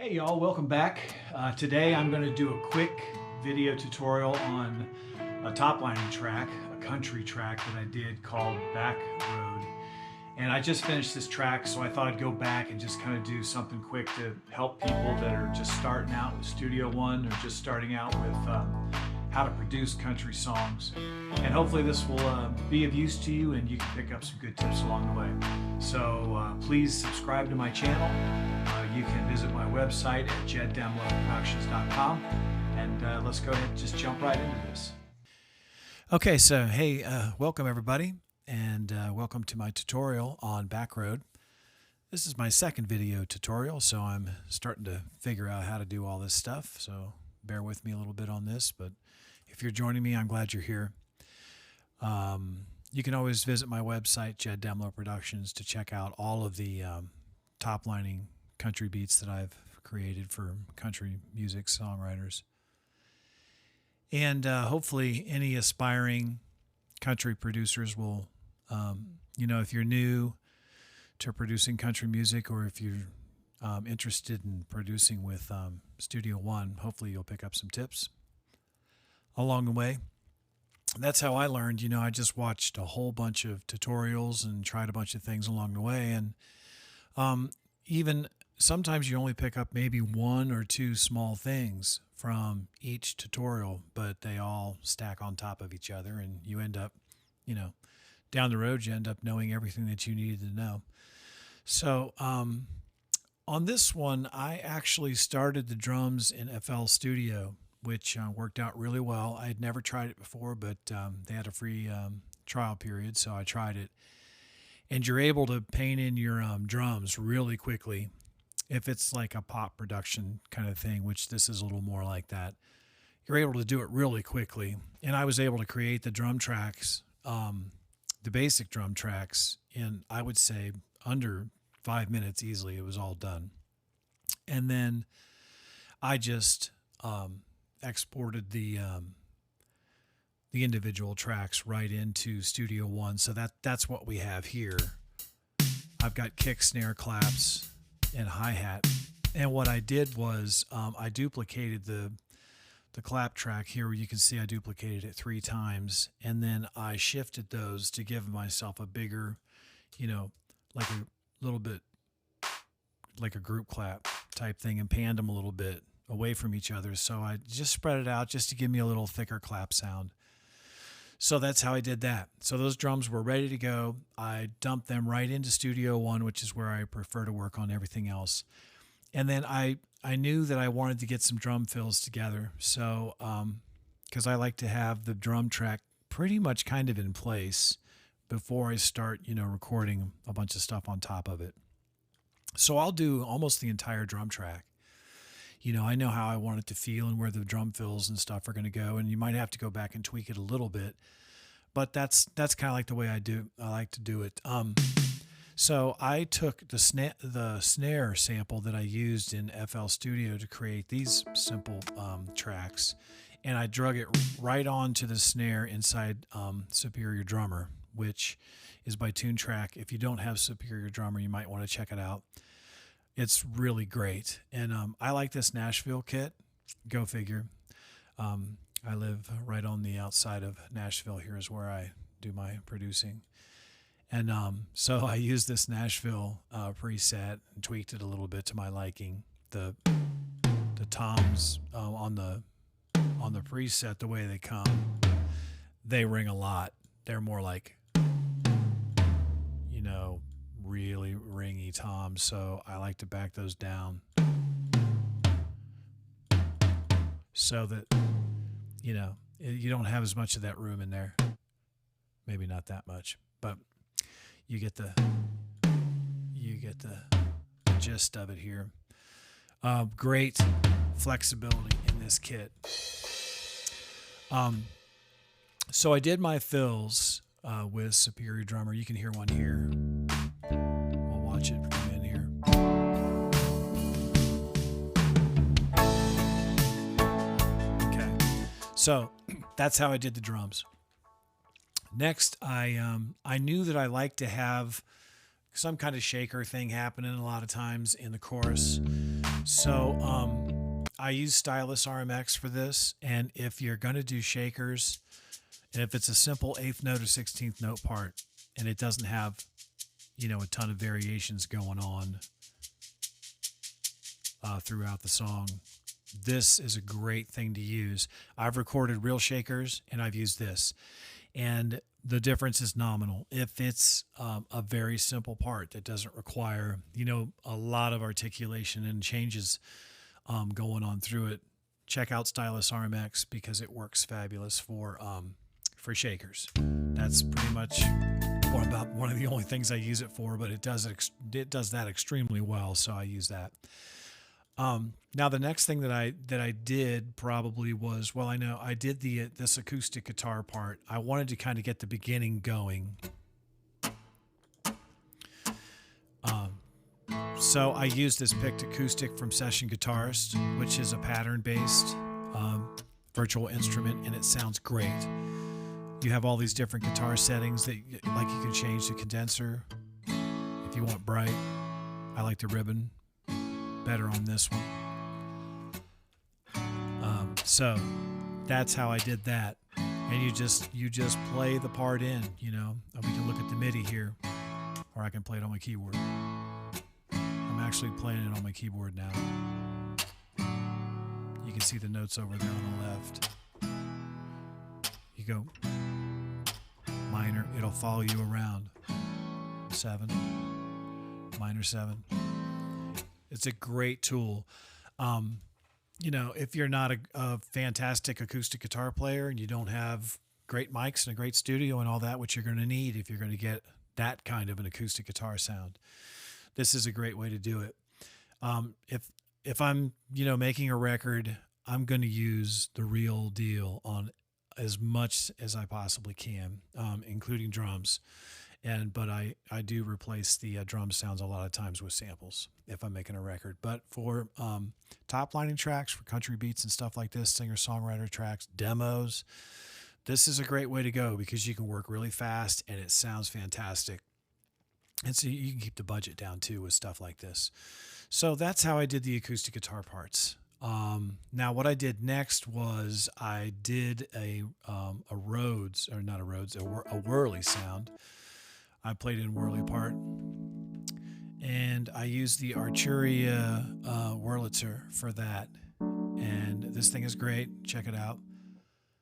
Hey y'all, welcome back. Today I'm going to do a quick video tutorial on a top lining track, a country track that I did called Backroad. And I just finished this track, so I thought I'd go back and just kind of do something quick to help people that are just starting out with Studio One or just starting out with how to produce country songs. And hopefully this will be of use to you and you can pick up some good tips along the way. So please subscribe to my channel. You can visit my website at jeddemlowproductions.com, and let's go ahead and just jump right into this. Okay, so hey, welcome everybody, and welcome to my tutorial on Backroad. This is my second video tutorial, so I'm starting to figure out how to do all this stuff, so bear with me a little bit on this, but if you're joining me, I'm glad you're here. You can always visit my website, Jed Demlow Productions, to check out all of the top lining country beats that I've created for country music songwriters. And hopefully any aspiring country producers will, if you're new to producing country music, or if you're interested in producing with Studio One, hopefully you'll pick up some tips along the way. That's how I learned. I just watched a whole bunch of tutorials and tried a bunch of things along the way. And even sometimes you only pick up maybe one or two small things from each tutorial, but they all stack on top of each other, and you end up, down the road, you end up knowing everything that you needed to know. So on this one, I actually started the drums in FL Studio, which worked out really well. I had never tried it before, but they had a free trial period, so I tried it. And you're able to paint in your drums really quickly. If it's like a pop production kind of thing, which this is a little more like that, you're able to do it really quickly. And I was able to create the drum tracks, the basic drum tracks, in, I would say, under 5 minutes easily. It was all done. And then I just exported the individual tracks right into Studio One. So that's what we have here. I've got kick, snare, claps, and hi-hat. And what I did was I duplicated the clap track here. You can see I duplicated it 3 times, and then I shifted those to give myself a bigger, like a little bit like a group clap type thing, and panned them a little bit away from each other. So I just spread it out just to give me a little thicker clap sound. So that's how I did that. So those drums were ready to go. I dumped them right into Studio One, which is where I prefer to work on everything else. And then I knew that I wanted to get some drum fills together. So, because I like to have the drum track pretty much kind of in place before I start, recording a bunch of stuff on top of it. So I'll do almost the entire drum track. I know how I want it to feel and where the drum fills and stuff are going to go, and you might have to go back and tweak it a little bit, but that's kind of like the way I like to do it. So I took the snare sample that I used in FL Studio to create these simple tracks, and I drug it right onto the snare inside Superior Drummer, which is by Toontrack. If you don't have Superior Drummer, you might want to check it out. It's really great. And I like this Nashville kit. Go figure. I live right on the outside of Nashville. Here is where I do my producing. And so I used this Nashville preset and tweaked it a little bit to my liking. The toms on the preset, the way they come, they ring a lot. They're more like, really ringy toms, so I like to back those down so that you don't have as much of that room in there. Maybe not that much, but you get the gist of it here. Great flexibility in this kit. So I did my fills with Superior Drummer. You can hear one here. We'll watch it come in here. Okay, so that's how I did the drums. Next, I knew that I like to have some kind of shaker thing happening a lot of times in the chorus. So I use Stylus RMX for this. And if you're going to do shakers, and if it's a simple 8th note or 16th note part, and it doesn't have, a ton of variations going on throughout the song, this is a great thing to use. I've recorded real shakers, and I've used this. And the difference is nominal. If it's a very simple part that doesn't require, a lot of articulation and changes going on through it, check out Stylus RMX because it works fabulous for shakers. That's pretty much one of the only things I use it for, but it does that extremely well, so I use that. Now the next thing that I did probably was, I did this acoustic guitar part. I wanted to kind of get the beginning going. So I used this picked acoustic from Session Guitarist, which is a pattern-based virtual instrument, and it sounds great. You have all these different guitar settings that you can change the condenser if you want bright. I like the ribbon better on this one. So that's how I did that. And you just play the part in, and we can look at the MIDI here, or I can play it on my keyboard. I'm actually playing it on my keyboard now. You can see the notes over there on the left. You go minor, it'll follow you around. 7, minor 7. It's a great tool. If you're not a fantastic acoustic guitar player and you don't have great mics and a great studio and all that, which you're going to need if you're going to get that kind of an acoustic guitar sound, this is a great way to do it. If I'm, making a record, I'm going to use the real deal on as much as I possibly can, including drums. But I do replace the drum sounds a lot of times with samples if I'm making a record. But for top lining tracks, for country beats and stuff like this, singer-songwriter tracks, demos, this is a great way to go because you can work really fast and it sounds fantastic. And so you can keep the budget down too with stuff like this. So that's how I did the acoustic guitar parts. Now what I did next was I did a Rhodes, or not a Rhodes, a Whirly sound. I played in Whirly part, and I used the Arturia Wurlitzer for that. And this thing is great. Check it out.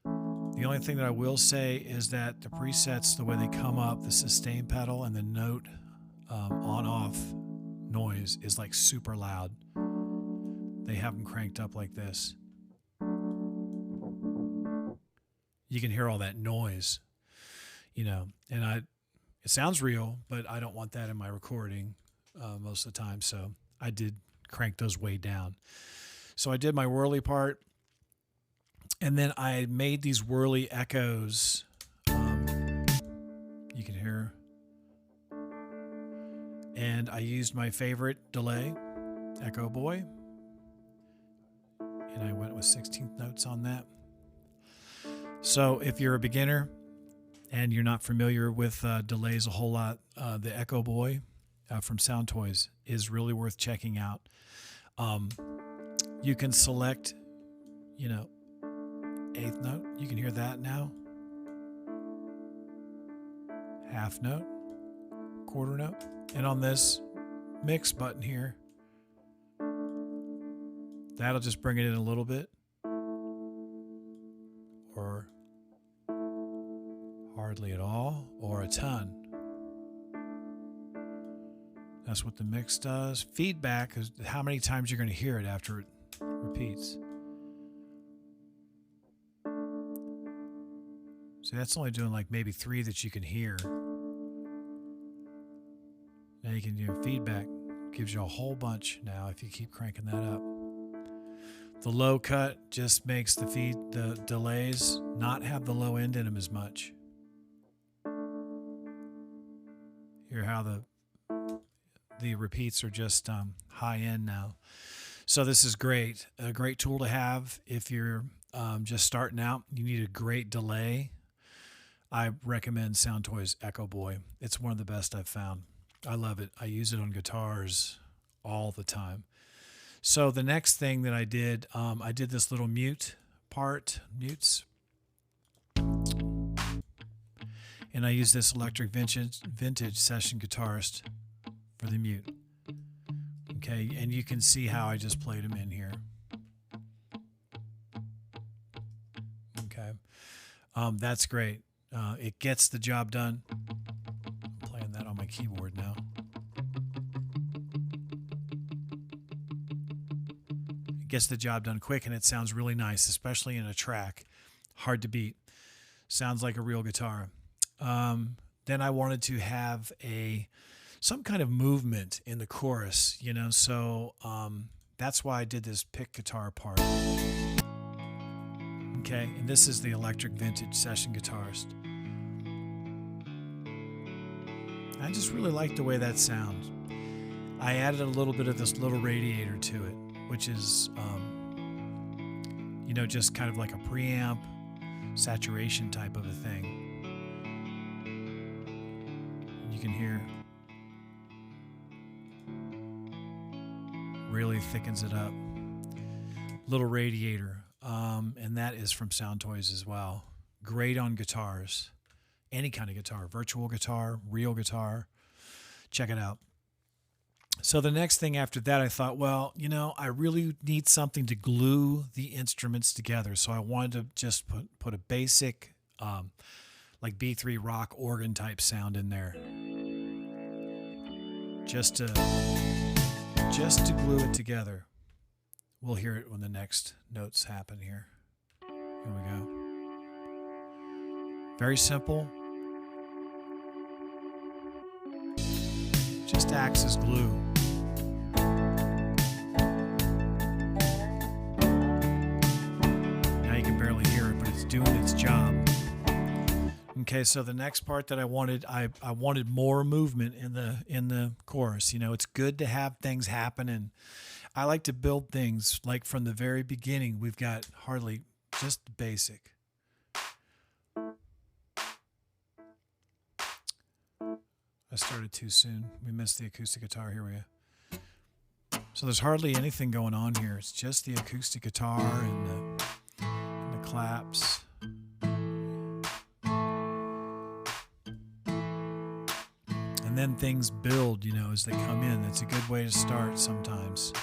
The only thing that I will say is that the presets, the way they come up, the sustain pedal and the note on-off noise is like super loud. They have them cranked up like this. You can hear all that noise, and it sounds real, but I don't want that in my recording most of the time. So I did crank those way down. So I did my whirly part, and then I made these whirly echoes. You can hear. And I used my favorite delay, Echo Boy. And I went with 16th notes on that. So if you're a beginner and you're not familiar with delays a whole lot, the Echo Boy from Sound Toys is really worth checking out. You can select, 8th note. You can hear that now. Half note, quarter note. And on this mix button here, that'll just bring it in a little bit. Or hardly at all, or a ton. That's what the mix does. Feedback is how many times you're going to hear it after it repeats. So that's only doing like maybe 3 that you can hear. Now you can do feedback. Gives you a whole bunch now if you keep cranking that up. The low cut just makes the delays not have the low end in them as much. Hear how the repeats are just high end now. So this is great. A great tool to have if you're just starting out. You need a great delay. I recommend Sound Toys Echo Boy. It's one of the best I've found. I love it. I use it on guitars all the time. So the next thing that I did this little mutes, and I use this electric vintage session guitarist for the mute. Okay, and you can see how I just played them in here. Okay, that's great. It gets the job done. I'm playing that on my keyboard now. It gets the job done quick, and it sounds really nice, especially in a track. Hard to beat. Sounds like a real guitar. Then I wanted to have some kind of movement in the chorus, so that's why I did this pick guitar part. Okay, and this is the electric vintage session guitarist. I just really like the way that sounds. I added a little bit of this little radiator to it, which is, just kind of like a preamp, saturation type of a thing. You can hear really thickens it up. Little radiator, and that is from Sound Toys as well. Great on guitars, any kind of guitar, virtual guitar, real guitar. Check it out. So the next thing after that, I thought, well, I really need something to glue the instruments together. So I wanted to just put a basic, like B3 rock organ type sound in there, just to glue it together. We'll hear it when the next notes happen here. Here we go. Very simple. Just acts as glue. Now you can barely hear it, but it's doing its job. Okay, so the next part that I wanted more movement in the chorus. It's good to have things happen, and I like to build things like from the very beginning. We've got hardly just the basic. I started too soon. We missed the acoustic guitar. Here we go. So there's hardly anything going on here. It's just the acoustic guitar and the claps. And then things build, as they come in. That's a good way to start sometimes.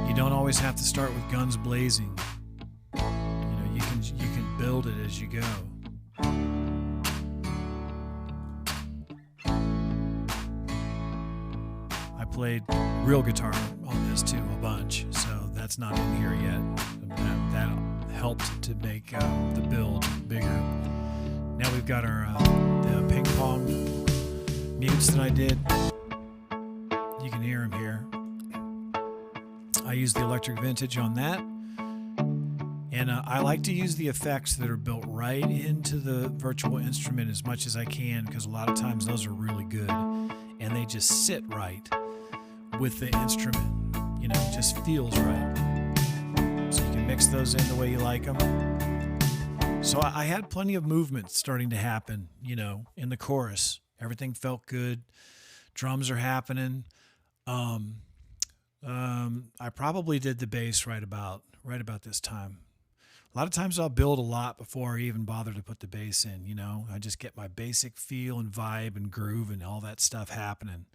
You don't always have to start with guns blazing. You can build it as you go. I played real guitar on this too a bunch, so that's not in here yet. That helped to make the build bigger. Now we've got our the ping pong mutes that I did. You can hear them here. I use the electric vintage on that. And I like to use the effects that are built right into the virtual instrument as much as I can, because a lot of times those are really good and they just sit right with the instrument. It just feels right. So you can mix those in the way you like them. So I had plenty of movement starting to happen, in the chorus. Everything felt good. Drums are happening. I probably did the bass right about this time. A lot of times I'll build a lot before I even bother to put the bass in, I just get my basic feel and vibe and groove and all that stuff happening.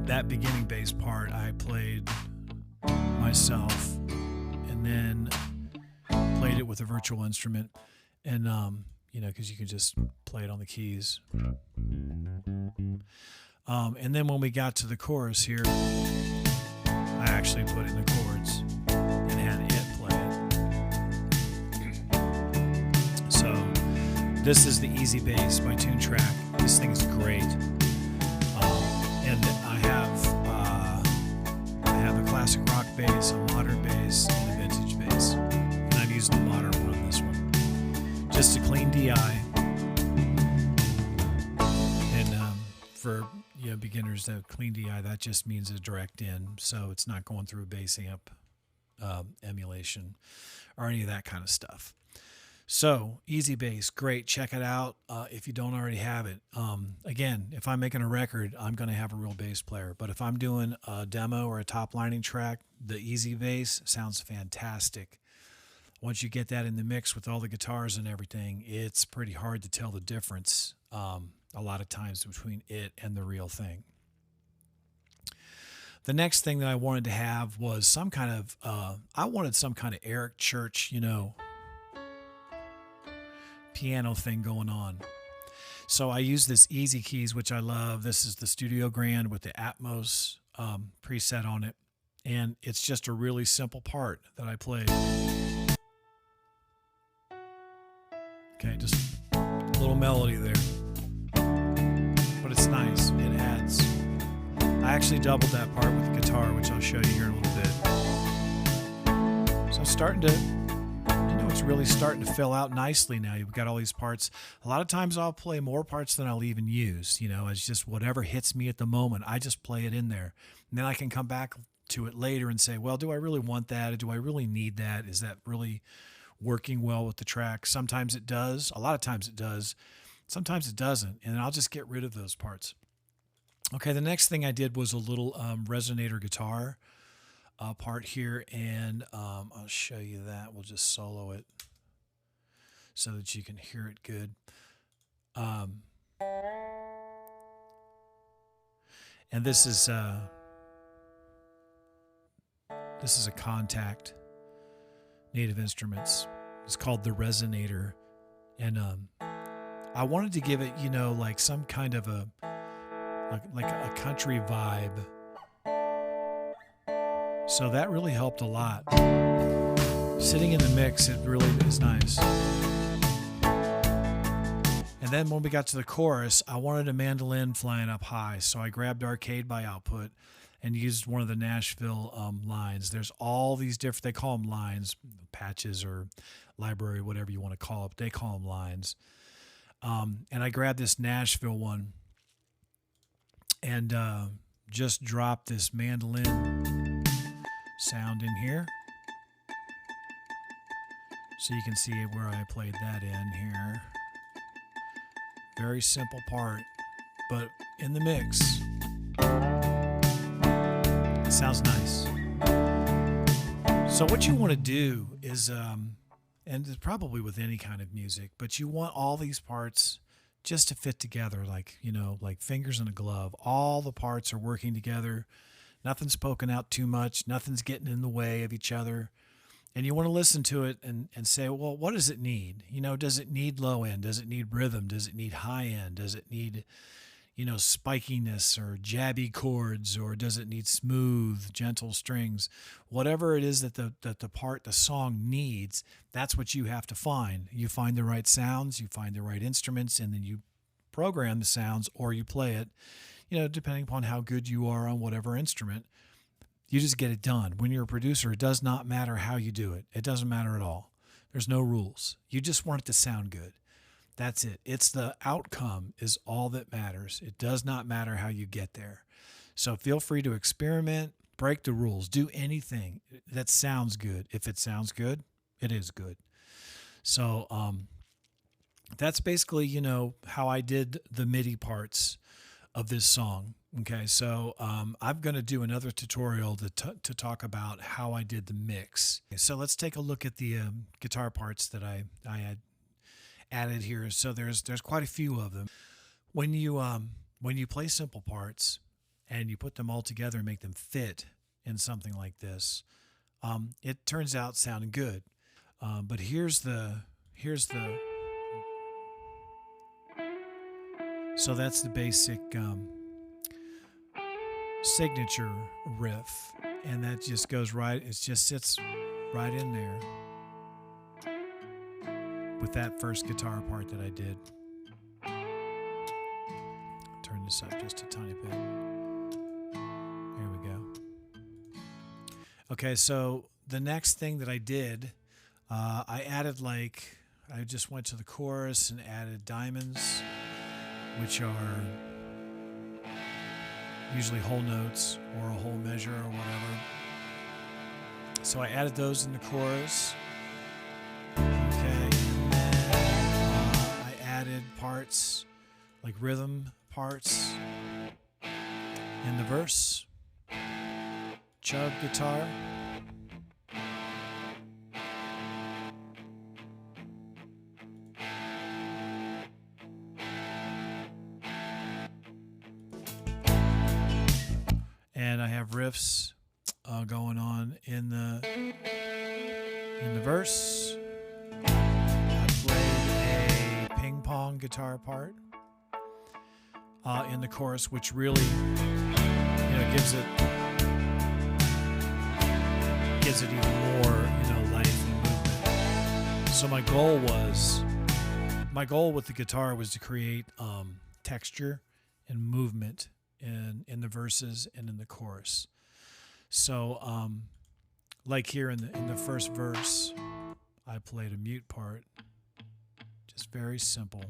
That beginning bass part I played myself and then played it with a virtual instrument, and because you can just play it on the keys. And then when we got to the chorus here, I actually put in the chords and had it play it. So this is the Easy Bass by Tune Track. This thing is great. And I have a classic rock bass, a modern bass, and a vintage bass. And I've used the modern one on this one. Just a clean DI. And for beginners, the clean DI, that just means a direct in, so it's not going through a bass amp emulation or any of that kind of stuff. So, Easy Bass, great. Check it out if you don't already have it. Again, if I'm making a record, I'm going to have a real bass player. But if I'm doing a demo or a top lining track, the Easy Bass sounds fantastic. Once you get that in the mix with all the guitars and everything, it's pretty hard to tell the difference a lot of times between it and the real thing. The next thing that I wanted to have was some kind of, I wanted some kind of Eric Church, piano thing going on. So I use this Easy Keys, which I love. This is the Studio Grand with the Atmos preset on it. And it's just a really simple part that I played. Okay, just a little melody there. But it's nice. It adds. I actually doubled that part with the guitar, which I'll show you here in a little bit. So I'm starting to, it's really starting to fill out nicely now. You've got all these parts. A lot of times I'll play more parts than I'll even use. It's just whatever hits me at the moment. I just play it in there. And then I can come back to it later and say, well, do I really want that? Or do I really need that? Is that really working well with the track? Sometimes it does. A lot of times it does. Sometimes it doesn't. And I'll just get rid of those parts. Okay, the next thing I did was a little resonator guitar part here, and I'll show you that. We'll just solo it so that you can hear it good. And this is a Contact Native Instruments. It's called the Resonator, and I wanted to give it, like some kind of a country vibe. So that really helped a lot. Sitting in the mix, it really is nice. And then when we got to the chorus, I wanted a mandolin flying up high. So I grabbed Arcade by Output and used one of the Nashville lines. There's all these different, they call them lines, patches or library, whatever you want to call it. They call them lines. And I grabbed this Nashville one and just dropped this mandolin sound in here. So you can see where I played that in here. Very simple part, but in the mix, it sounds nice. So what you want to do is, and it's probably with any kind of music, but you want all these parts just to fit together, like fingers in a glove. All the parts are working together. Nothing's poking out too much. Nothing's getting in the way of each other. And you want to listen to it and say, well, what does it need? Does it need low end? Does it need rhythm? Does it need high end? Does it need, spikiness or jabby chords? Or does it need smooth, gentle strings? Whatever it is that the song needs, that's what you have to find. You find the right sounds, you find the right instruments, and then you program the sounds or you play it, depending upon how good you are on whatever instrument. You just get it done. When you're a producer, it does not matter how you do it. It doesn't matter at all. There's no rules. You just want it to sound good. That's it. It's the outcome is all that matters. It does not matter how you get there. So feel free to experiment, break the rules, do anything that sounds good. If it sounds good, it is good. So that's basically, how I did the MIDI parts of this song. Okay, so I'm going to do another tutorial to talk about how I did the mix. So let's take a look at the guitar parts that I had added here. So there's quite a few of them. When you play simple parts and you put them all together and make them fit in something like this, it turns out sounding good. But here's the so that's the basic signature riff, and that just goes right, it just sits right in there with that first guitar part that I did. Turn this up just a tiny bit. There we go. Okay, so the next thing that I did, I added I just went to the chorus and added diamonds, which are usually whole notes or a whole measure or whatever. So I added those in the chorus. Okay, and added parts, like rhythm parts in the verse, chug guitar. And I have riffs going on in the verse. I played a ping pong guitar part in the chorus, which really, gives it even more, life and movement. So my goal with the guitar was to create texture and movement in the verses and in the chorus. So, like here in the first verse, I played a mute part, just very simple.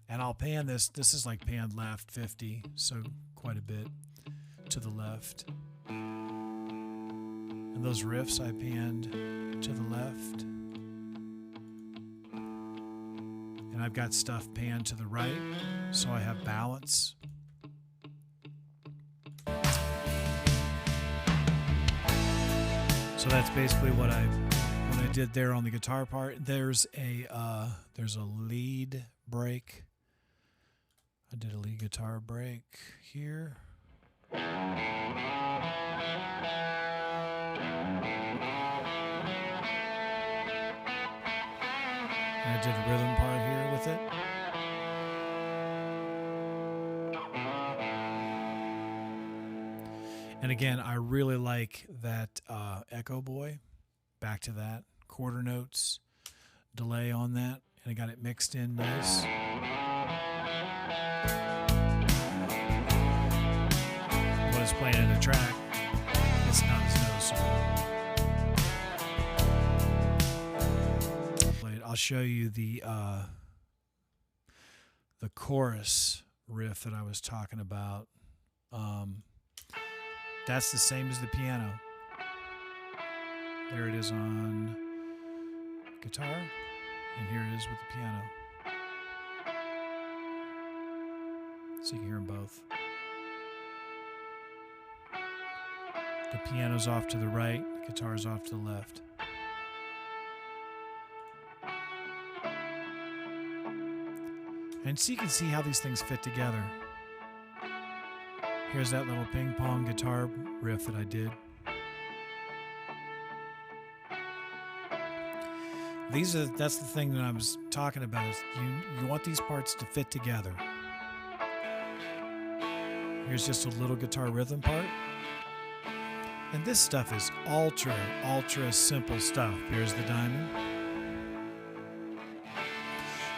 And I'll pan this. This is like panned left 50, so quite a bit to the left. And those riffs I panned to the left. And I've got stuff panned to the right, so I have balance. So that's basically what I did there on the guitar part. There's a lead break. I did a lead guitar break here. I did a rhythm part here with it. And again, I really like that Echo Boy. Back to that. Quarter notes, delay on that, and I got it mixed in nice. What is playing in the track, it's not as noticeable. I'll show you the chorus riff that I was talking about. That's the same as the piano. There it is on guitar, and here it is with the piano. So you can hear them both. The piano's off to the right, the guitar's off to the left. And so you can see how these things fit together. Here's that little ping pong guitar riff that I did. That's the thing that I was talking about, is you want these parts to fit together. Here's just a little guitar rhythm part. And this stuff is ultra simple stuff. Here's the diamond.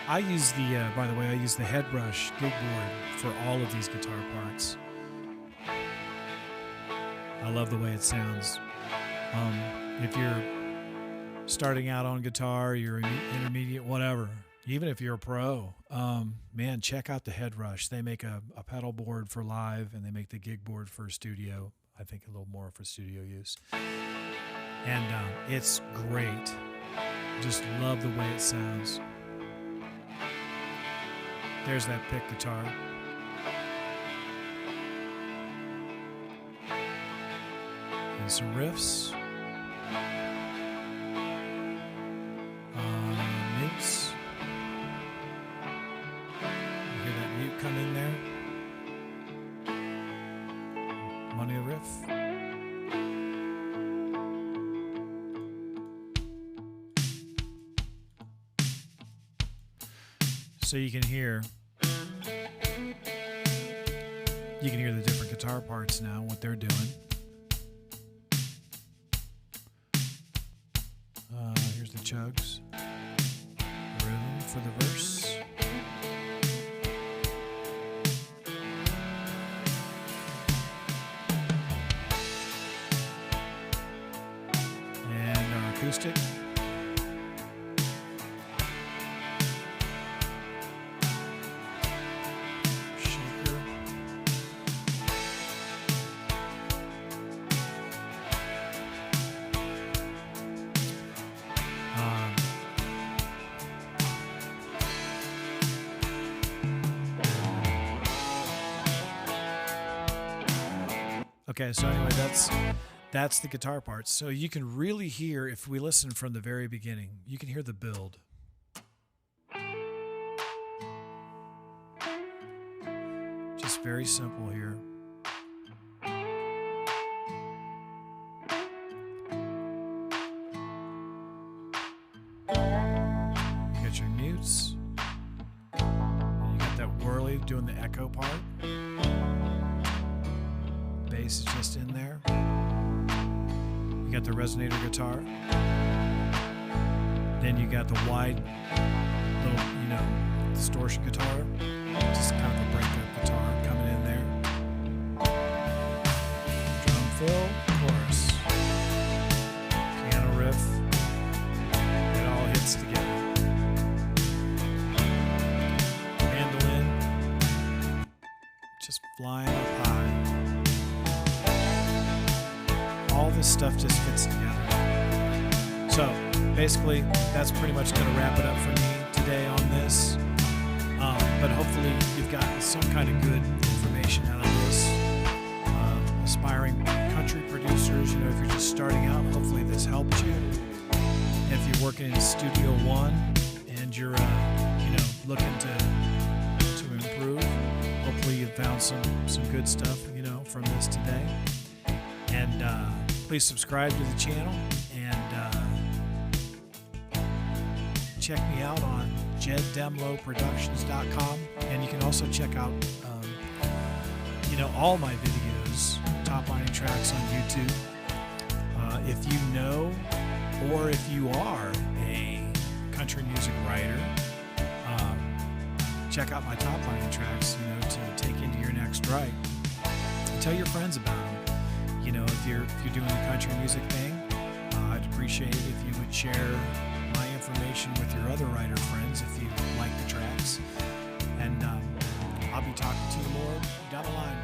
I use by the way, I use the Headrush gig board for all of these guitar parts. I love the way it sounds. If you're starting out on guitar, you're intermediate, whatever, even if you're a pro, man, check out the Headrush. They make a pedal board for live, and they make the gig board for studio. I think a little more for studio use. And it's great. Just love the way it sounds. There's that pick guitar. And some riffs. Mutes. You hear that mute come in there? Money riff. So you can hear the different guitar parts now, what they're doing. Here's the chugs. Rhythm for the verse. And our acoustic. Shaker. Okay, so anyway, that's the guitar parts. So you can really hear, if we listen from the very beginning, you can hear the build. Just very simple here. You got your mutes. And you got that whirly doing the echo part. Bass is just in there. You got the resonator guitar. Then you got the wide little, distortion guitar. Just kind of a breakup guitar coming in there. Drum fill, chorus. Piano riff. It all hits together. Mandolin. Just flying up high. All this stuff just fits together. So basically, that's pretty much going to wrap it up for me today on this. But hopefully you've gotten some kind of good information out of this. Aspiring country producers, if you're just starting out, hopefully this helped you. If you're working in Studio One and you're, looking to improve, hopefully you found some good stuff, from this today. And please subscribe to the channel and check me out on JedDemlowProductions.com, and you can also check out all my videos, top lining tracks on YouTube. If you know, or if you are a country music writer, check out my top lining tracks, to take into your next write. And tell your friends about them. If you're doing the country music thing, I'd appreciate it if you would share my information with your other writer friends if you like the tracks. And I'll be talking to you more down the line.